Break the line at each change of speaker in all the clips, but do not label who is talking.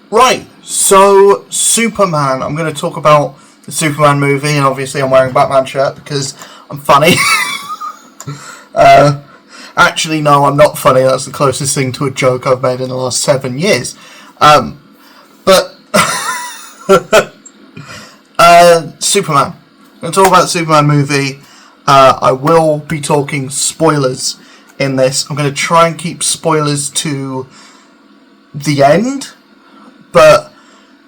Right, so Superman. I'm going to talk about the Superman movie, and obviously I'm wearing a Batman shirt because I'm funny. Actually, no, I'm not funny. That's the closest thing to a joke I've made in the last 7 years. But Superman. I'm going to talk about the Superman movie. I will be talking spoilers in this. I'm going to try and keep spoilers to the end, but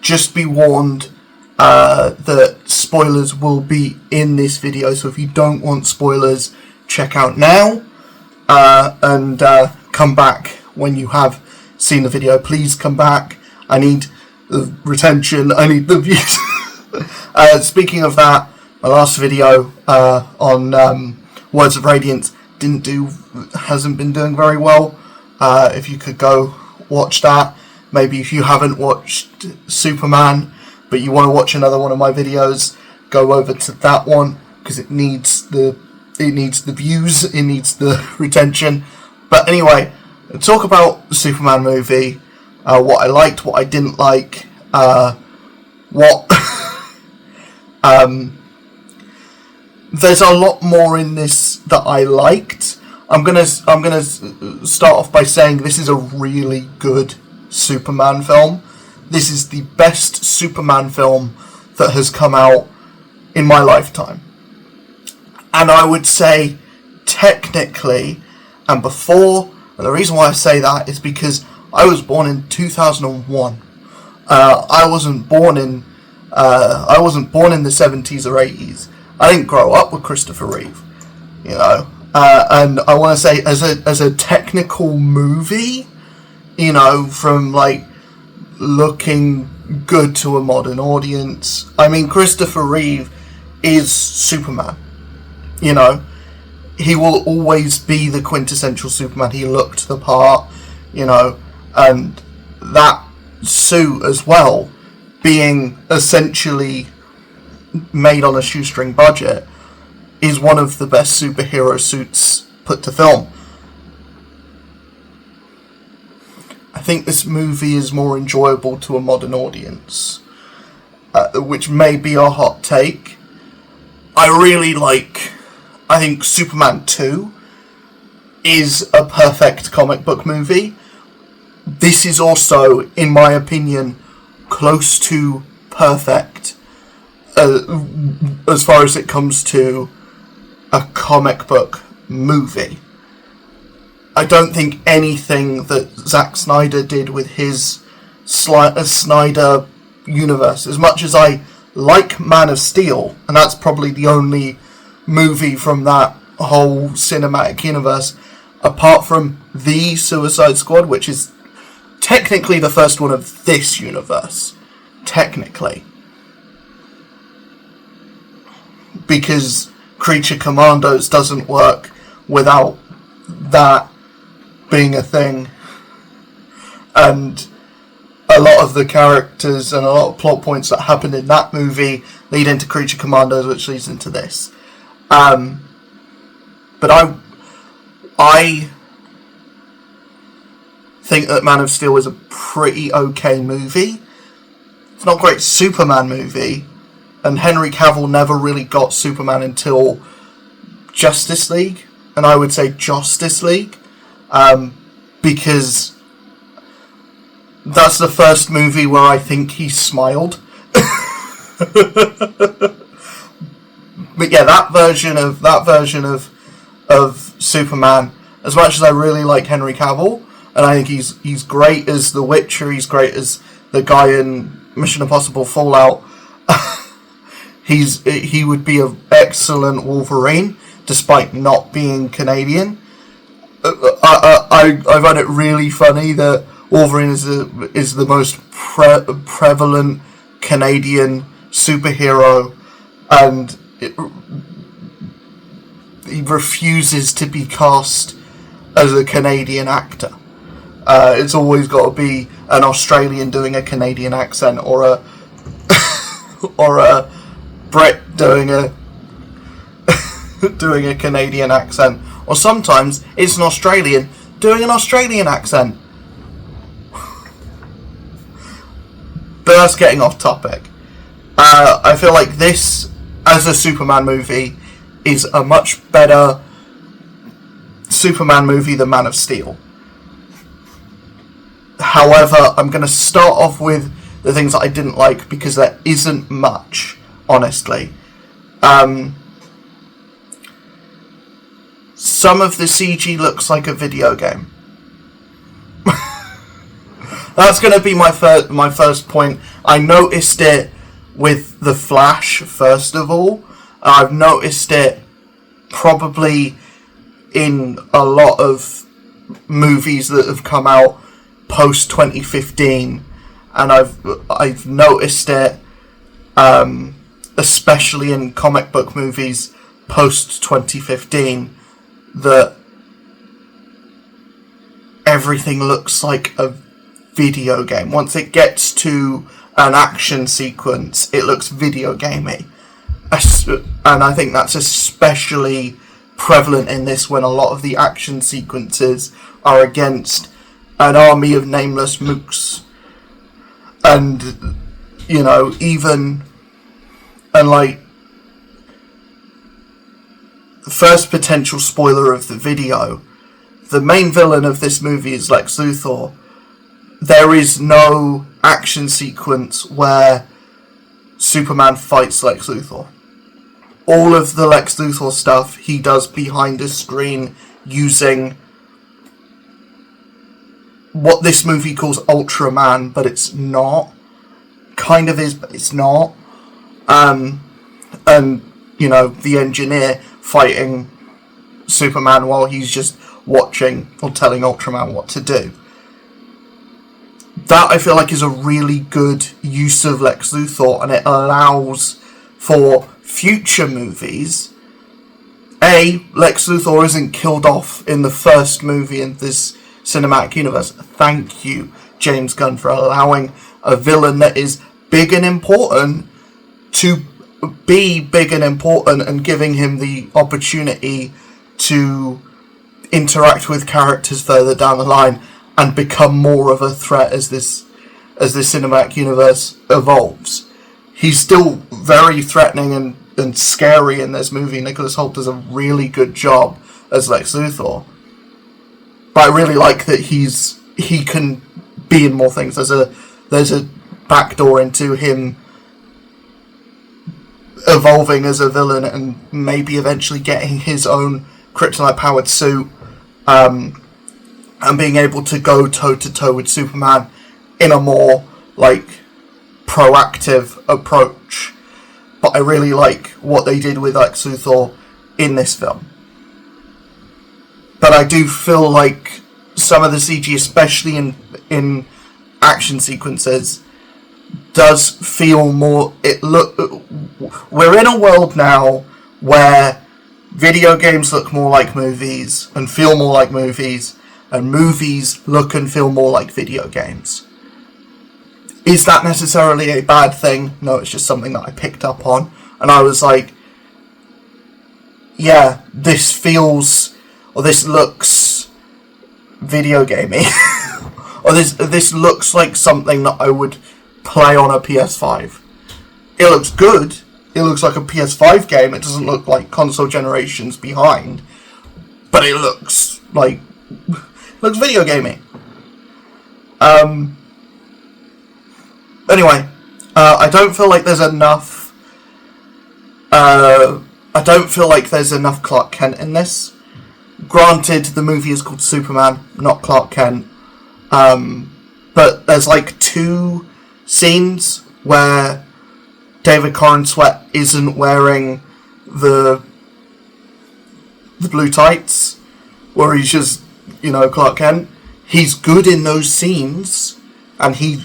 just be warned that spoilers will be in this video. So if you don't want spoilers, check out now and come back when you have seen the video. Please come back. I need the retention. I need the views. Speaking of that, my last video on Words of Radiance hasn't been doing very well. If you could go watch that. Maybe if you haven't watched Superman, but you want to watch another one of my videos, go over to that one because it needs the views, it needs the retention. But anyway, talk about the Superman movie, what I liked, what I didn't like, there's a lot more in this that I liked. I'm gonna start off by saying this is a really good Superman film. This is the best Superman film that has come out in my lifetime. And I would say, technically, and before, and the reason why I say that is because I was born in 2001. I wasn't born in the 70s or 80s. I didn't grow up with Christopher Reeve, you know. And I want to say, as a technical movie, you know, from like looking good to a modern audience. I mean, Christopher Reeve is Superman. You know, he will always be the quintessential Superman. He looked the part, you know, and that suit as well, being essentially made on a shoestring budget, is one of the best superhero suits put to film. I think this movie is more enjoyable to a modern audience, which may be a hot take. I think Superman 2 is a perfect comic book movie. This is also, in my opinion, close to perfect as far as it comes to a comic book movie. I don't think anything that Zack Snyder did with his Snyder universe, as much as I like Man of Steel, and that's probably the only movie from that whole cinematic universe, apart from The Suicide Squad, which is technically the first one of this universe. Technically. Because Creature Commandos doesn't work without that being a thing. And a lot of the characters and a lot of plot points that happen in that movie lead into Creature Commandos, which leads into this. But I think that Man of Steel is a pretty okay movie. It's not a great Superman movie, and Henry Cavill never really got Superman until Justice League, and I would say Justice League, because that's the first movie where I think he smiled. But yeah, that version of Superman, as much as I really like Henry Cavill, and I think he's great as the Witcher, he's great as the guy in Mission Impossible Fallout, he would be an excellent Wolverine, despite not being Canadian. I find it really funny that Wolverine is the most prevalent Canadian superhero, and he refuses to be cast as a Canadian actor. It's always got to be an Australian doing a Canadian accent, or a Brit doing a Canadian accent, or sometimes it's an Australian doing an Australian accent. that's getting off topic. I feel like this, as a Superman movie, is a much better Superman movie than Man of Steel. However, I'm going to start off with the things that I didn't like, because there isn't much, honestly. Some of the CG looks like a video game. That's going to be my first point. I noticed it with The Flash, first of all. I've noticed it probably in a lot of movies that have come out post 2015, and I've noticed it especially in comic book movies post 2015, that everything looks like a video game. Once it gets to an action sequence, it looks video gamey. And I think that's especially prevalent in this, when a lot of the action sequences are against an army of nameless mooks. And, you know, like, the first potential spoiler of the video, the main villain of this movie is Lex Luthor. There is no action sequence where Superman fights Lex Luthor. All of the Lex Luthor stuff he does behind a screen using what this movie calls Ultraman, but it's not. Kind of is, but it's not. And, you know, the engineer fighting Superman while he's just watching or telling Ultraman what to do. That, I feel like, is a really good use of Lex Luthor, and it allows for future movies. Lex Luthor isn't killed off in the first movie in this cinematic universe. Thank you, James Gunn, for allowing a villain that is big and important to be big and important, and giving him the opportunity to interact with characters further down the line and become more of a threat as this cinematic universe evolves. He's still very threatening and scary in this movie. Nicholas Hoult does a really good job as Lex Luthor. But I really like that he can be in more things. There's a backdoor into him evolving as a villain and maybe eventually getting his own kryptonite-powered suit, and being able to go toe-to-toe with Superman in a more, like, proactive approach. But I really like what they did with Lex Luthor in this film. But I do feel like some of the CG, especially in action sequences, does feel more... We're in a world now where video games look more like movies and feel more like movies, and movies look and feel more like video games. Is that necessarily a bad thing? No, it's just something that I picked up on, and I was like, yeah, this feels, or this looks video gamey. Or this looks like something that I would play on a PS5. It looks good. It looks like a PS5 game. It doesn't look like console generations behind, but it looks like video gamey. Anyway, I don't feel like there's enough. I don't feel like there's enough Clark Kent in this. Granted, the movie is called Superman, not Clark Kent. But there's like 2 scenes where David Corenswet isn't wearing the blue tights, where he's just, you know, Clark Kent. He's good in those scenes, and he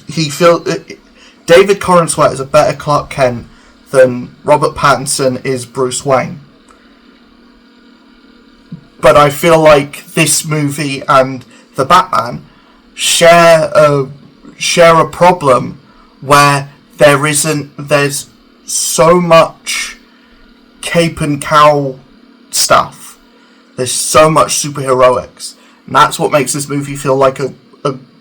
David Corenswet is a better Clark Kent than Robert Pattinson is Bruce Wayne. But I feel like this movie and the Batman share a problem where there's so much cape and cowl stuff. There's so much superheroics. And that's what makes this movie feel like a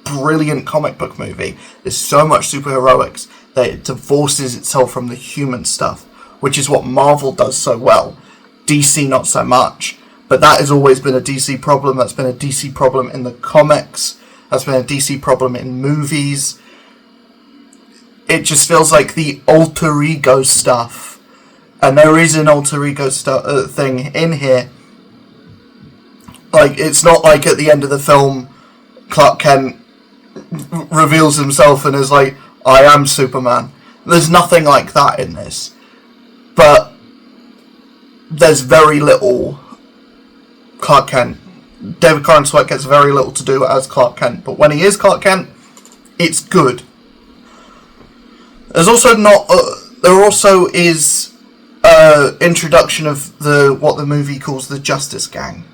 brilliant comic book movie. There's so much superheroics. that it divorces itself from the human stuff, which is what Marvel does so well. DC not so much, but that has always been a DC problem. That's been a DC problem in the comics. That's been a DC problem in movies. It just feels like the alter ego stuff, and there is an alter ego thing in here. Like, it's not like at the end of the film, Clark Kent reveals himself and is like, I am Superman. There's nothing like that in this. But there's very little Clark Kent. David Corenswet Sweat gets very little to do as Clark Kent. But when he is Clark Kent, it's good. There's also not... there also is introduction of what the movie calls the Justice Gang.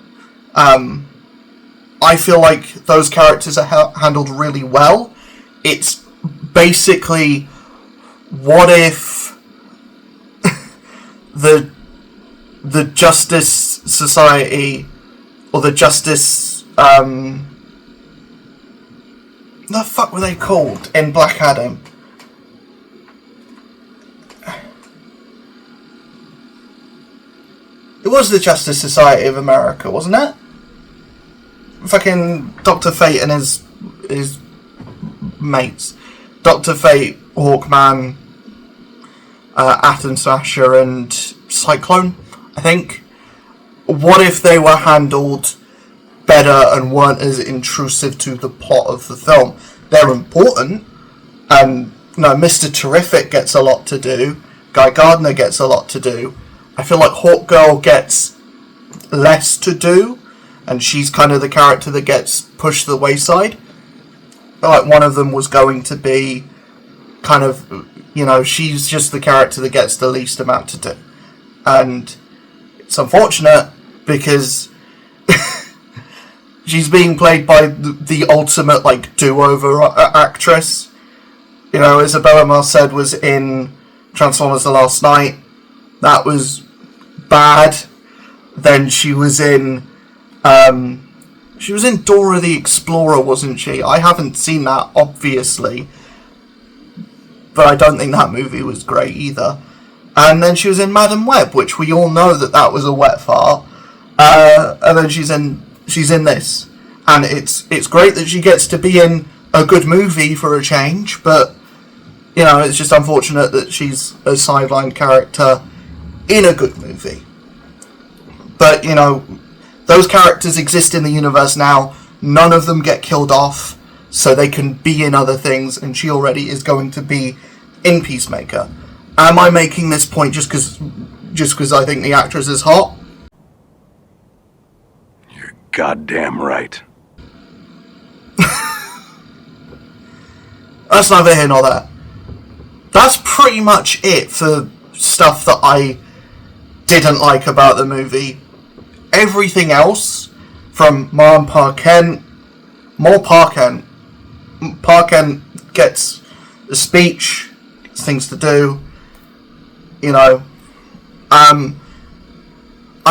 I feel like those characters are handled really well. It's basically, what if the Justice Society, or the Justice, the fuck were they called in Black Adam? It was the Justice Society of America, wasn't it? Fucking Dr. Fate and his mates. Dr. Fate, Hawkman, Atom Smasher, and Cyclone, I think. What if they were handled better and weren't as intrusive to the plot of the film? They're important, and Mr. Terrific gets a lot to do. Guy Gardner gets a lot to do. I feel like Hawkgirl gets less to do, and she's kind of the character that gets pushed to the wayside. I feel like one of them was going to be kind of, she's just the character that gets the least amount to do. And it's unfortunate because she's being played by the ultimate, do-over actress. Isabella Mar was in Transformers The Last Night. That was bad. Then she was in Dora the Explorer, wasn't she? I haven't seen that, obviously, but I don't think that movie was great either. And then she was in Madam Web, which we all know that was a wet fart. And then she's in this, and it's great that she gets to be in a good movie for a change, but it's just unfortunate that she's a sidelined character in a good movie. But, those characters exist in the universe now. None of them get killed off, so they can be in other things, and she already is going to be in Peacemaker. Am I making this point just because I think the actress is hot?
You're goddamn right.
That's neither here nor there. That's pretty much it for stuff that I didn't like about the movie. Everything else, from Mar and Parkent, more Parkent. Parkent gets a speech, gets things to do, I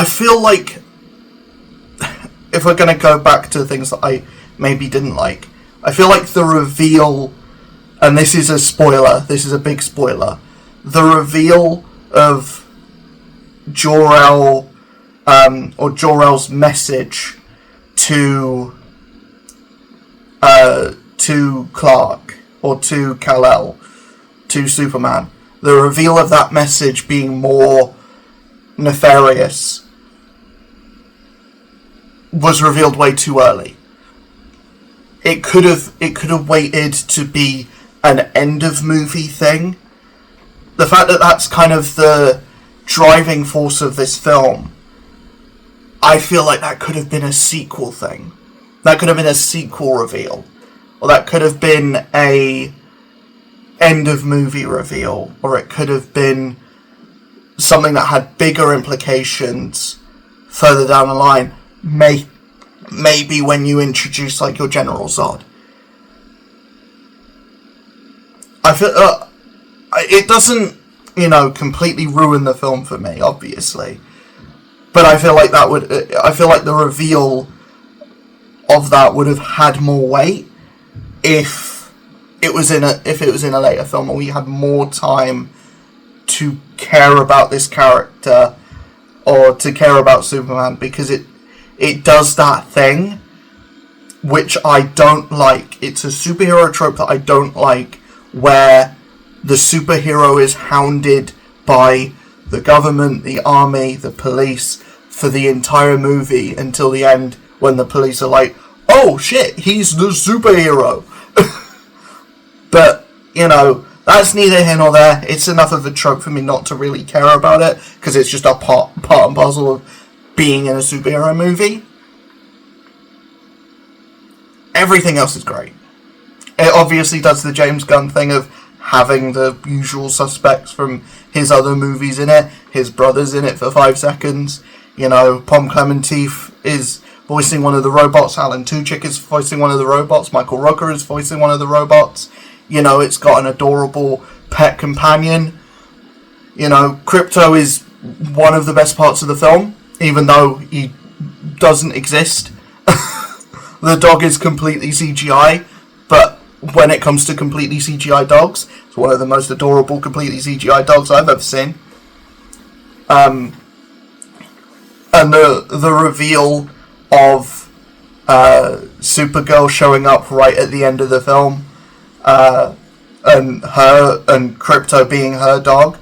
feel like, if we're going to go back to things that I maybe didn't like, I feel like the reveal, and this is a spoiler, this is a big spoiler, the reveal of Jor-El, or Jor-El's message to Clark, or to Kal-El, to Superman, the reveal of that message being more nefarious was revealed way too early. It could have waited to be an end of movie thing. The fact that that's kind of the driving force of this film, I feel like that could have been a sequel thing. That could have been a sequel reveal. Or that could have been a end of movie reveal. Or it could have been something that had bigger implications further down the line. Maybe when you introduce your General Zod. I feel it doesn't, completely ruin the film for me, obviously. But I feel like the reveal of that would have had more weight if if it was in a later film and we had more time to care about this character or to care about Superman, because it does that thing which I don't like. It's a superhero trope that I don't like, where the superhero is hounded by the government, the army, the police for the entire movie until the end, when the police are like, oh shit, he's the superhero. But, that's neither here nor there. It's enough of a trope for me not to really care about it, because it's just a part and parcel of being in a superhero movie. Everything else is great. It obviously does the James Gunn thing of having the usual suspects from his other movies in it. His brother's in it for 5 seconds. Pom Klementieff is voicing one of the robots. Alan Tudyk is voicing one of the robots. Michael Rooker is voicing one of the robots. It's got an adorable pet companion. Krypto is one of the best parts of the film, even though he doesn't exist. The dog is completely CGI, but when it comes to completely CGI dogs, it's one of the most adorable completely CGI dogs I've ever seen. And the reveal of Supergirl showing up right at the end of the film, and Krypto being her dog,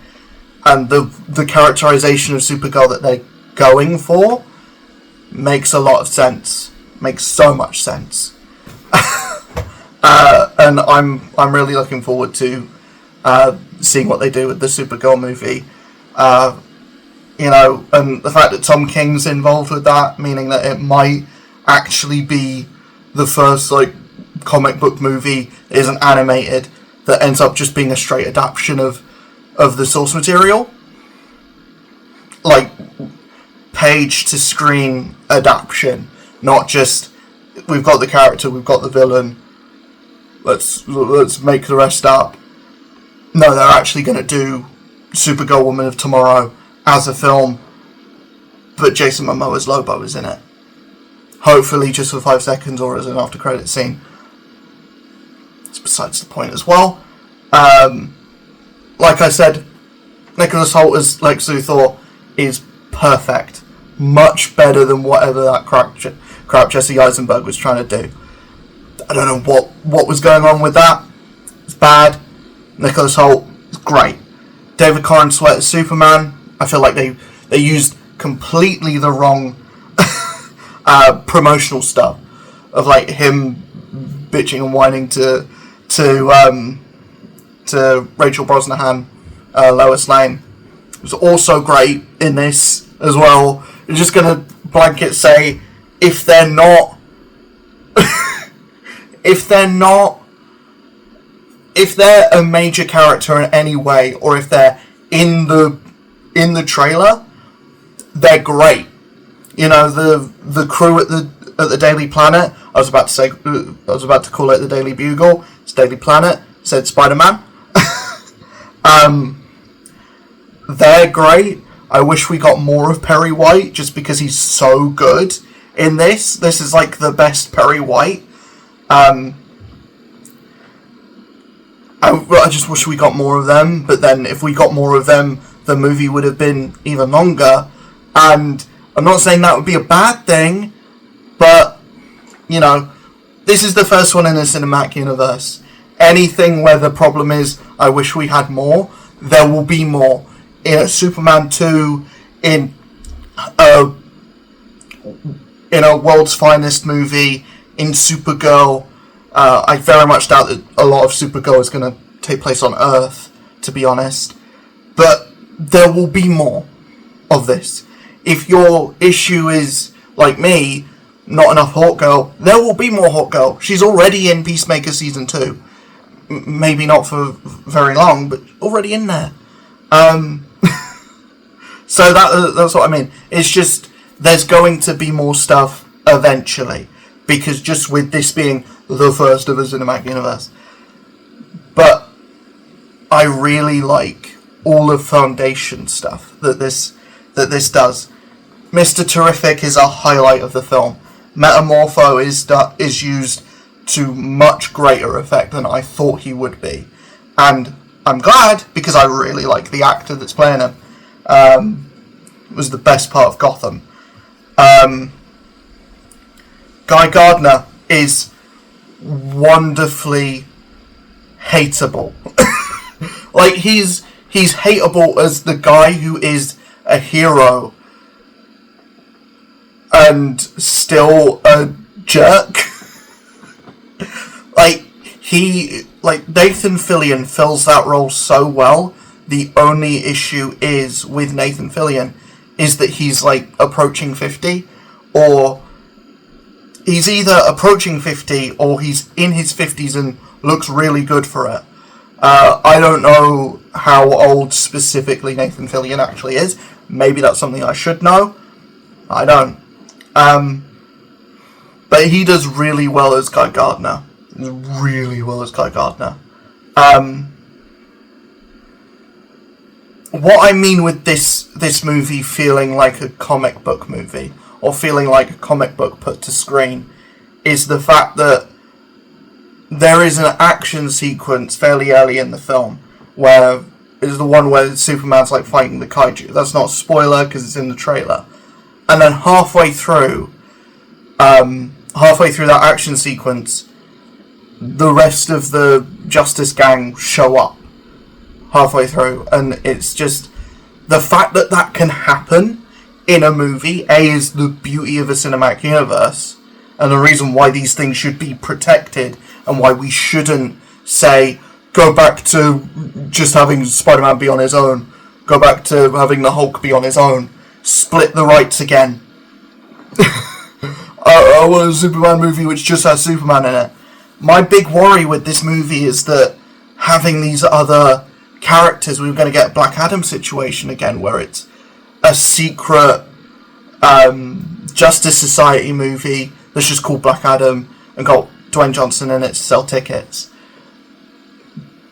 and the characterization of Supergirl that they're going for makes a lot of sense. Makes so much sense. And I'm really looking forward to seeing what they do with the Supergirl movie. And the fact that Tom King's involved with that, meaning that it might actually be the first comic book movie that isn't animated, that ends up just being a straight adaptation of the source material. Page to screen adaptation, not just we've got the character, we've got the villain, let's make the rest up. No, they're actually going to do Supergirl Woman of Tomorrow as a film, but Jason Momoa's Lobo is in it. Hopefully just for 5 seconds or as an after credit scene. That's besides the point as well. Like I said, Nicholas Hoult as Lex Luthor is perfect. Much better than whatever that crap Jesse Eisenberg was trying to do. I don't know what was going on with that. It's bad. Nicholas Hoult is great. David Corn Sweat as Superman. I feel like they used completely the wrong promotional stuff of him bitching and whining to Rachel Brosnahan, Lois Lane. It was also great in this as well. You're just gonna blanket say if they're a major character in any way, or if they're in the trailer, they're great. The crew at the Daily Planet. I was about to call it the Daily Bugle. It's Daily Planet. Said Spider-Man. They're great. I wish we got more of Perry White, just because he's so good in this. This is the best Perry White. I just wish we got more of them, but then if we got more of them, the movie would have been even longer. And I'm not saying that would be a bad thing, but, this is the first one in the cinematic universe. Anything where the problem is, I wish we had more, there will be more. In Superman 2, in a World's Finest movie, in Supergirl. I very much doubt that a lot of Supergirl is going to take place on Earth, to be honest. But there will be more of this. If your issue is, like me, not enough Hawkgirl, there will be more Hawkgirl. She's already in Peacemaker Season 2. Maybe not for very long, but already in there. So that's what I mean. It's just, there's going to be more stuff eventually. Because just with this being the first of a cinematic universe. But I really like all of Foundation stuff that this does. Mr. Terrific is a highlight of the film. Metamorpho is used to much greater effect than I thought he would be. And I'm glad, because I really like the actor that's playing him. It was the best part of Gotham. Guy Gardner is wonderfully hateable. Like, he's hateable as the guy who is a hero and still a jerk. Nathan Fillion fills that role so well. The only issue is with Nathan Fillion is that he's like approaching 50, or he's either approaching 50 or he's in his 50s and looks really good for it. I don't know how old specifically Nathan Fillion actually is. Maybe that's something I should know. I don't. But he does really well as Guy Gardner. Really well as Guy Gardner. What I mean with this movie feeling like a comic book movie, or feeling like a comic book put to screen, is the fact that there is an action sequence fairly early in the film where is the one where Superman's like fighting the kaiju. That's not a spoiler because it's in the trailer. And then halfway through that action sequence, the rest of the Justice Gang show up halfway through, and it's just the fact that that can happen in a movie, is the beauty of a cinematic universe, and the reason why these things should be protected, and why we shouldn't say, go back to just having Spider-Man be on his own, go back to having the Hulk be on his own, split the rights again. I want a Superman movie which just has Superman in it. My big worry with this movie is that having these other characters, we were going to get a Black Adam situation again, where it's a secret Justice Society movie that's just called Black Adam and got Dwayne Johnson in it to sell tickets.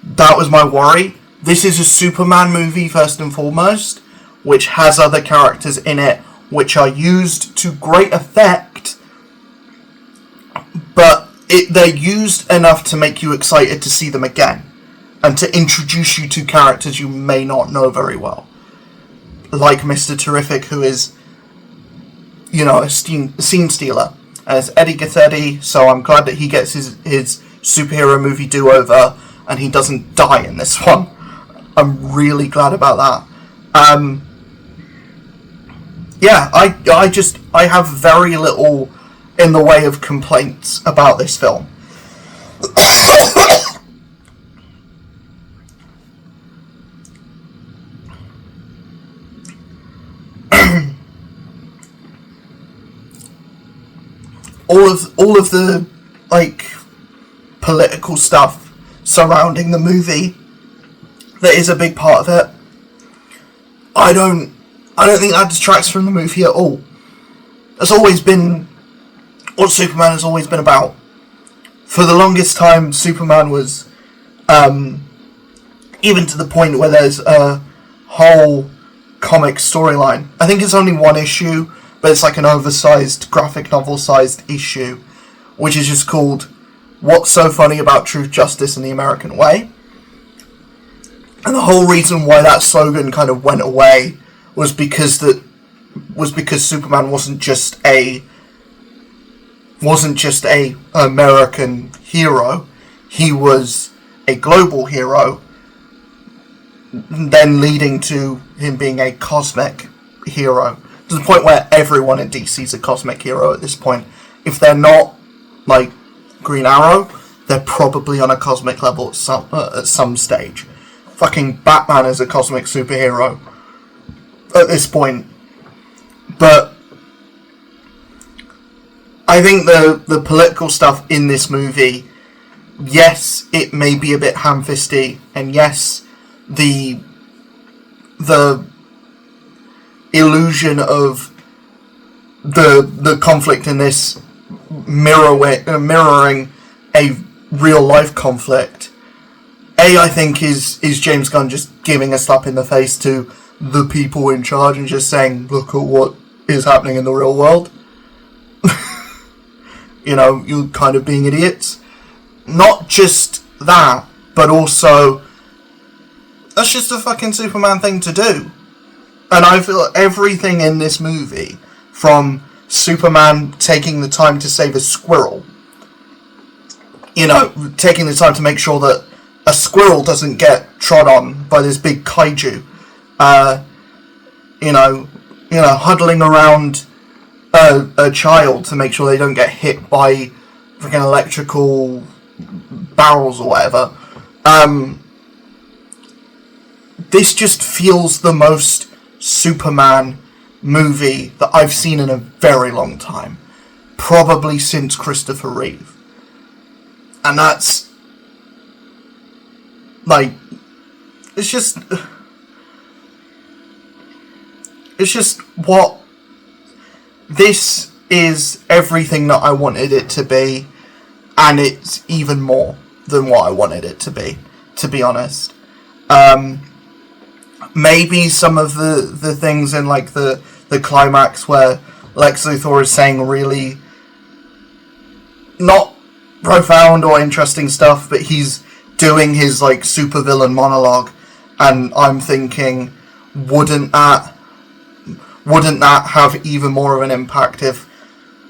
That was my worry. This is a Superman movie first and foremost, which has other characters in it which are used to great effect, but they're used enough to make you excited to see them again, and to introduce you to characters you may not know very well. Like Mr. Terrific, who is, a scene stealer. And it's Eddie Gathetti, so I'm glad that he gets his superhero movie do-over, and he doesn't die in this one. I'm really glad about that. I have very little in the way of complaints about this film. all of the political stuff surrounding the movie that is a big part of it, I don't think that distracts from the movie at all. That's always been what Superman has always been about. For the longest time, Superman was, even to the point where there's a whole comic storyline. I think it's only one issue, but it's like an oversized, graphic novel-sized issue, which is just called What's So Funny About Truth, Justice, and the American Way. And the whole reason why that slogan kind of went away was because Superman wasn't just a American hero. He was a global hero, then leading to him being a cosmic hero, to the point where everyone in DC is a cosmic hero at this point. If they're not like Green Arrow, they're probably on a cosmic level at some stage. Fucking Batman is a cosmic superhero at this point. But I think the political stuff in this movie, yes, it may be a bit ham-fisty, and yes, the illusion of the conflict in this mirroring a real life conflict, I think is James Gunn just giving a slap in the face to the people in charge and just saying, look at what is happening in the real world. You're kind of being idiots. not just that, but also, that's just a fucking Superman thing to do. And I feel everything in this movie, from Superman taking the time to save a squirrel, taking the time to make sure that a squirrel doesn't get trod on by this big kaiju, huddling around a child to make sure they don't get hit by freaking electrical barrels or whatever. This just feels the most Superman movie that I've seen in a very long time. Probably since Christopher Reeve. And that's... It's just what... This is everything that I wanted it to be, and it's even more than what I wanted it to be honest. Maybe some of the things in, the climax where Lex Luthor is saying really not profound or interesting stuff, but he's doing his, supervillain monologue, and I'm thinking, wouldn't that have even more of an impact if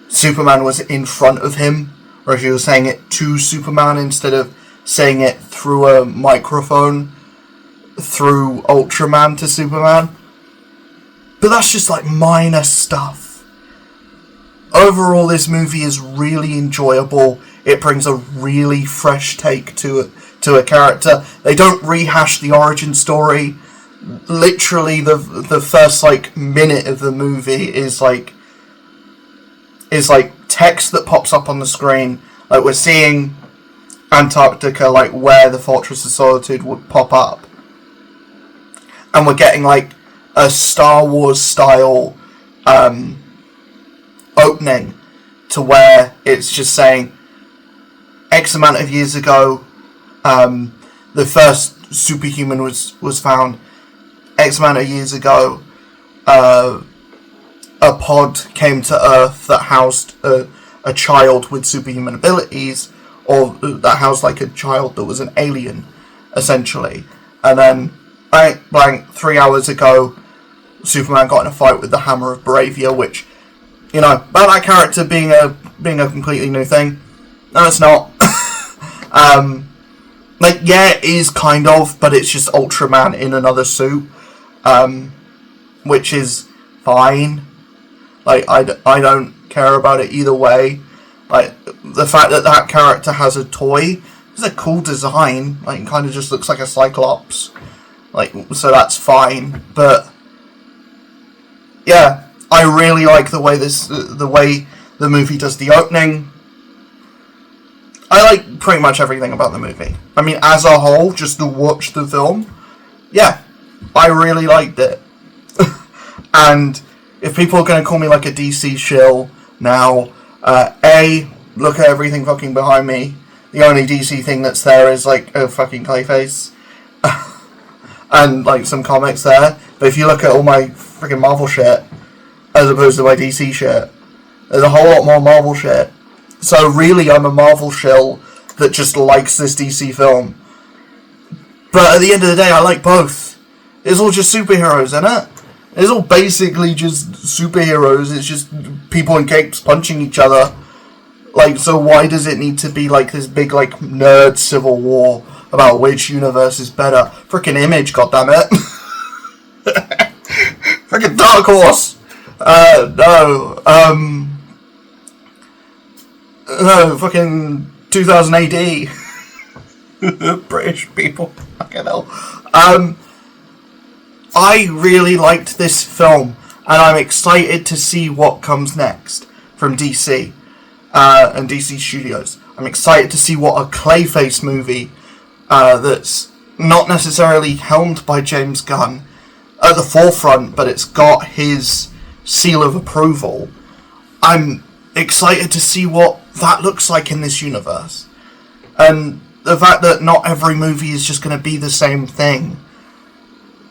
Superman was in front of him, or if he was saying it to Superman instead of saying it through a microphone through Ultraman to Superman? But that's just minor stuff. Overall, this movie is really enjoyable. It brings a really fresh take to a character. They don't rehash the origin story. Literally, the first minute of the movie is text that pops up on the screen. We're seeing Antarctica, where the Fortress of Solitude would pop up, and we're getting a Star Wars style opening to where it's just saying X amount of years ago the first superhuman was found. X amount of years ago a pod came to Earth that housed a child with superhuman abilities, or that housed a child that was an alien essentially, and then blank 3 hours ago Superman got in a fight with the Hammer of Bravia, which, about that character being a completely new thing. No, it's not. Yeah, it is kind of, but it's just Ultraman in another suit, which is fine. I don't care about it either way. The fact that character has a toy is a cool design. It kind of just looks like a Cyclops. So that's fine, but yeah, I really like the way the movie does the opening. I like pretty much everything about the movie. I mean, as a whole, just to watch the film, yeah, I really liked it. And if people are going to call me a DC shill now, look at everything fucking behind me. The only DC thing that's there is a fucking Clayface. And some comics there. But if you look at all my freaking Marvel shit, as opposed to my DC shit, there's a whole lot more Marvel shit. So really, I'm a Marvel shill that just likes this DC film. But at the end of the day, I like both. It's all just superheroes, isn't it? It's all basically just superheroes. It's just people in capes punching each other. So why does it need to be this big nerd civil war about which universe is better? Frickin' Image, goddammit. Frickin' Dark Horse. No, fucking 2000 AD. British people. Fucking hell. I really liked this film, and I'm excited to see what comes next from DC and DC Studios. I'm excited to see what a Clayface movie that's not necessarily helmed by James Gunn at the forefront, but it's got his seal of approval. I'm excited to see what that looks like in this universe. And the fact that not every movie is just going to be the same thing.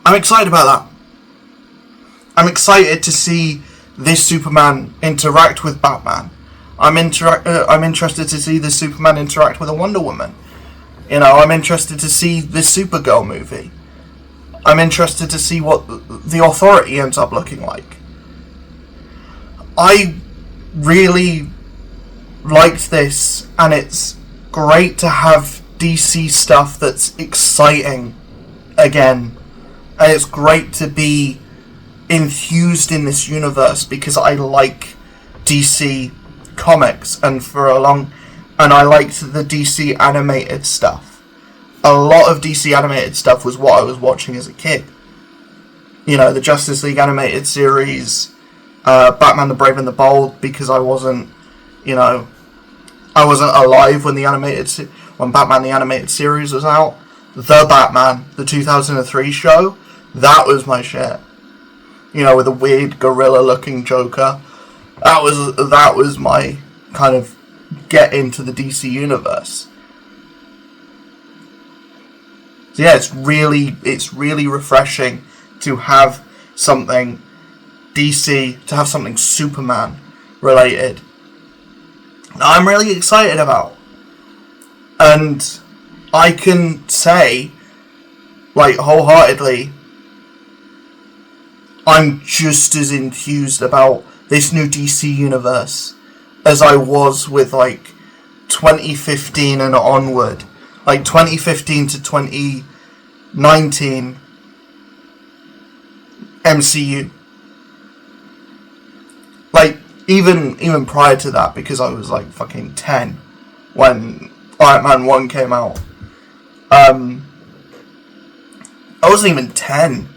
I'm excited about that. I'm excited to see this Superman interact with Batman. I'm interested to see this Superman interact with a Wonder Woman. You know, I'm interested to see this Supergirl movie. I'm interested to see what the Authority ends up looking like. I really liked this, and it's great to have DC stuff that's exciting again. And it's great to be infused in this universe because I like DC comics, and I liked the DC animated stuff. A lot of DC animated stuff was what I was watching as a kid. You know, the Justice League animated series, Batman the Brave and the Bold, because I wasn't alive when when Batman the animated series was out. The Batman, the 2003 show, that was my shit. You know, with a weird gorilla-looking Joker. That was my kind of get into the DC universe. So yeah, it's really refreshing to have something DC, to have something Superman related that I'm really excited about. And I can say, like, wholeheartedly, I'm just as enthused about this new DC universe as I was with, like, 2015 and onward. Like, 2015 to 2019 MCU. Like, even prior to that, because I was, like, fucking 10 when Iron Man 1 came out. I wasn't even 10.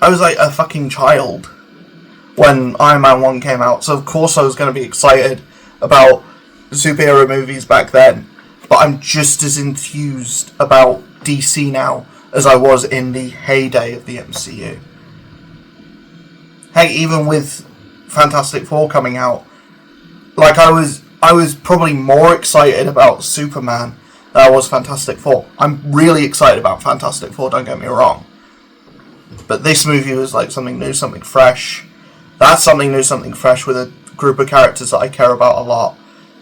I was like a fucking child when Iron Man 1 came out, so of course I was going to be excited about superhero movies back then, but I'm just as enthused about DC now as I was in the heyday of the MCU. Hey, even with Fantastic Four coming out, like I was probably more excited about Superman than I was Fantastic Four. I'm really excited about Fantastic Four, don't get me wrong. But this movie was like something new, something fresh. That's something new, something fresh with a group of characters that I care about a lot.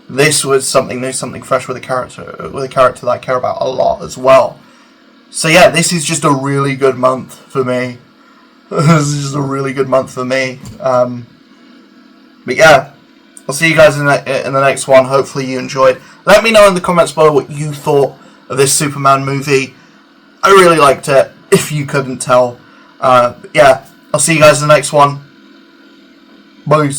This was something new, something fresh with a character that I care about a lot as well. So yeah, this is just a really good month for me. This is just a really good month for me. But yeah, I'll see you guys in the next one. Hopefully you enjoyed. Let me know in the comments below what you thought of this Superman movie. I really liked it, if you couldn't tell. Yeah, I'll see you guys in the next one. Bye.